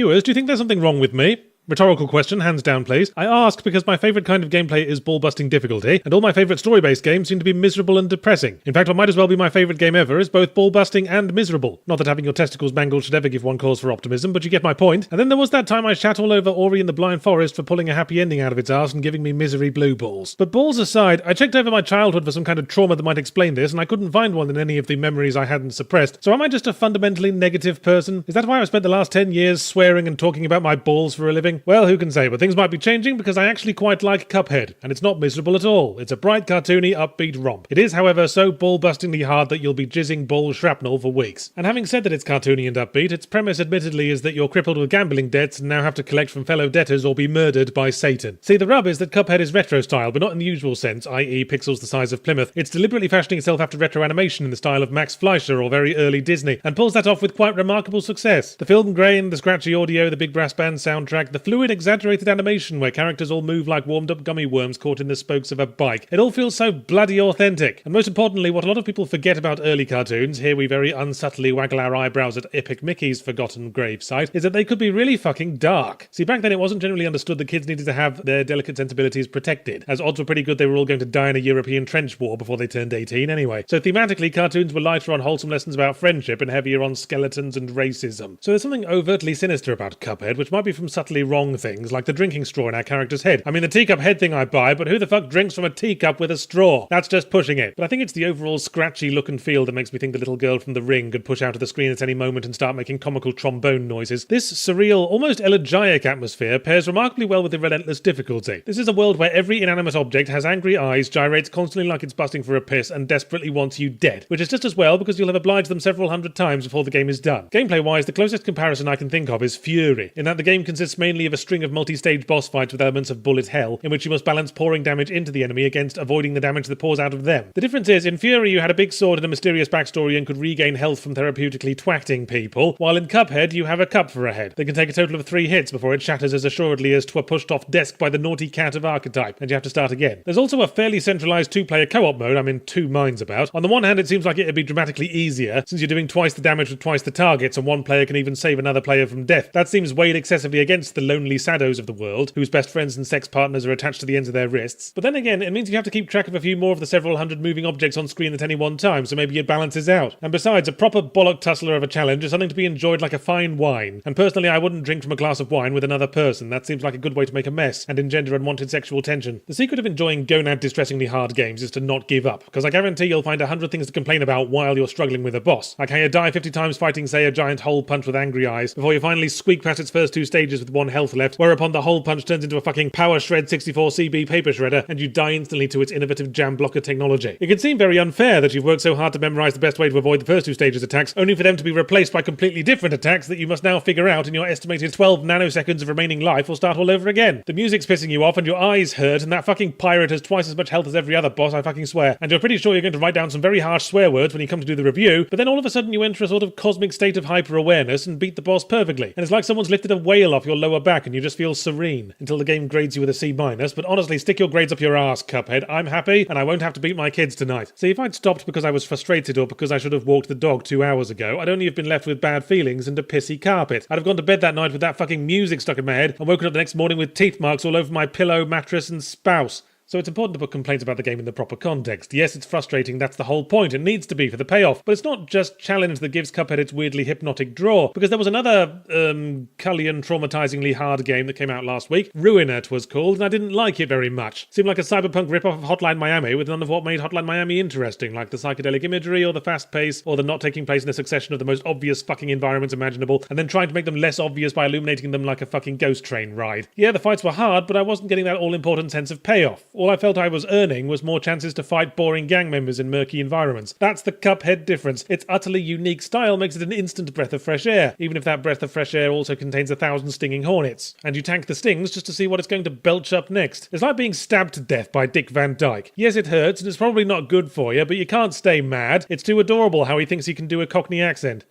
Viewers, do you think there's something wrong with me? Rhetorical question, hands down please. I ask because my favourite kind of gameplay is ball-busting difficulty, and all my favourite story-based games seem to be miserable and depressing. In fact, what might as well be my favourite game ever is both ball-busting and miserable. Not that having your testicles mangled should ever give one cause for optimism, but you get my point. And then there was that time I shat all over Ori and the Blind Forest for pulling a happy ending out of its arse and giving me misery blue balls. But balls aside, I checked over my childhood for some kind of trauma that might explain this, and I couldn't find one in any of the memories I hadn't suppressed. So am I just a fundamentally negative person? Is that why I've spent the last 10 years swearing and talking about my balls for a living? Well, who can say, but things might be changing because I actually quite like Cuphead, and it's not miserable at all. It's a bright, cartoony, upbeat romp. It is, however, so ball-bustingly hard that you'll be jizzing ball shrapnel for weeks. And having said that it's cartoony and upbeat, its premise admittedly is that you're crippled with gambling debts and now have to collect from fellow debtors or be murdered by Satan. See, the rub is that Cuphead is retro style, but not in the usual sense, i.e. pixels the size of Plymouth. It's deliberately fashioning itself after retro animation in the style of Max Fleischer or very early Disney, and pulls that off with quite remarkable success. The film grain, the scratchy audio, the big brass band soundtrack, the fluid, exaggerated animation where characters all move like warmed-up gummy worms caught in the spokes of a bike. It all feels so bloody authentic. And most importantly, what a lot of people forget about early cartoons, here we very unsubtly waggle our eyebrows at Epic Mickey's forgotten gravesite, is that they could be really fucking dark. See, back then it wasn't generally understood that kids needed to have their delicate sensibilities protected, as odds were pretty good they were all going to die in a European trench war before they turned 18 anyway. So thematically, cartoons were lighter on wholesome lessons about friendship and heavier on skeletons and racism. So there's something overtly sinister about Cuphead, which might be from subtly wrong things, like the drinking straw in our character's head. I mean, the teacup head thing I buy, but who the fuck drinks from a teacup with a straw? That's just pushing it. But I think it's the overall scratchy look and feel that makes me think the little girl from The Ring could push out of the screen at any moment and start making comical trombone noises. This surreal, almost elegiac atmosphere pairs remarkably well with the relentless difficulty. This is a world where every inanimate object has angry eyes, gyrates constantly like it's busting for a piss, and desperately wants you dead. Which is just as well because you'll have obliged them several hundred times before the game is done. Gameplay-wise, the closest comparison I can think of is Fury, in that the game consists mainly of a string of multi-stage boss fights with elements of bullet hell, in which you must balance pouring damage into the enemy against avoiding the damage that pours out of them. The difference is, in Fury you had a big sword and a mysterious backstory and could regain health from therapeutically twatting people, while in Cuphead you have a cup for a head that can take a total of 3 hits before it shatters as assuredly as 'twere pushed off desk by the naughty cat of archetype, and you have to start again. There's also a fairly centralised 2-player co-op mode I'm in two minds about. On the one hand, it seems like it'd be dramatically easier, since you're doing twice the damage with twice the targets, and one player can even save another player from death. That seems weighed excessively against the lonely saddos of the world, whose best friends and sex partners are attached to the ends of their wrists. But then again, it means you have to keep track of a few more of the several hundred moving objects on screen at any one time, so maybe it balances out. And besides, a proper bollock tussler of a challenge is something to be enjoyed like a fine wine. And personally, I wouldn't drink from a glass of wine with another person. That seems like a good way to make a mess and engender unwanted sexual tension. The secret of enjoying gonad-distressingly hard games is to not give up, because I guarantee you'll find 100 things to complain about while you're struggling with a boss. Like how you die 50 times fighting, say, a giant hole punch with angry eyes, before you finally squeak past its first 2 stages with 1 health left, whereupon the hole punch turns into a fucking Power Shred 64 CB paper shredder, and you die instantly to its innovative jam blocker technology. It can seem very unfair that you've worked so hard to memorize the best way to avoid the first 2 stages attacks, only for them to be replaced by completely different attacks that you must now figure out in your estimated 12 nanoseconds of remaining life or start all over again. The music's pissing you off and your eyes hurt, and that fucking pirate has twice as much health as every other boss, I fucking swear. And you're pretty sure you're going to write down some very harsh swear words when you come to do the review, but then all of a sudden you enter a sort of cosmic state of hyper-awareness and beat the boss perfectly. And it's like someone's lifted a whale off your lower back and you just feel serene until the game grades you with a C-. But honestly, stick your grades up your ass, Cuphead. I'm happy, and I won't have to beat my kids tonight. See, if I'd stopped because I was frustrated or because I should have walked the dog 2 hours ago, I'd only have been left with bad feelings and a pissy carpet. I'd have gone to bed that night with that fucking music stuck in my head and woken up the next morning with teeth marks all over my pillow, mattress, and spouse. So it's important to put complaints about the game in the proper context. Yes, it's frustrating, that's the whole point, it needs to be for the payoff, but it's not just challenge that gives Cuphead its weirdly hypnotic draw, because there was another, Cullion traumatizingly hard game that came out last week. Ruiner 'twas called, and I didn't like it very much. Seemed like a cyberpunk rip-off of Hotline Miami, with none of what made Hotline Miami interesting, like the psychedelic imagery, or the fast pace, or the not taking place in a succession of the most obvious fucking environments imaginable, and then trying to make them less obvious by illuminating them like a fucking ghost train ride. Yeah, the fights were hard, but I wasn't getting that all-important sense of payoff. All I felt I was earning was more chances to fight boring gang members in murky environments. That's the Cuphead difference. Its utterly unique style makes it an instant breath of fresh air, even if that breath of fresh air also contains 1,000 stinging hornets. And you tank the stings just to see what it's going to belch up next. It's like being stabbed to death by Dick Van Dyke. Yes, it hurts, and it's probably not good for you, but you can't stay mad. It's too adorable how he thinks he can do a Cockney accent.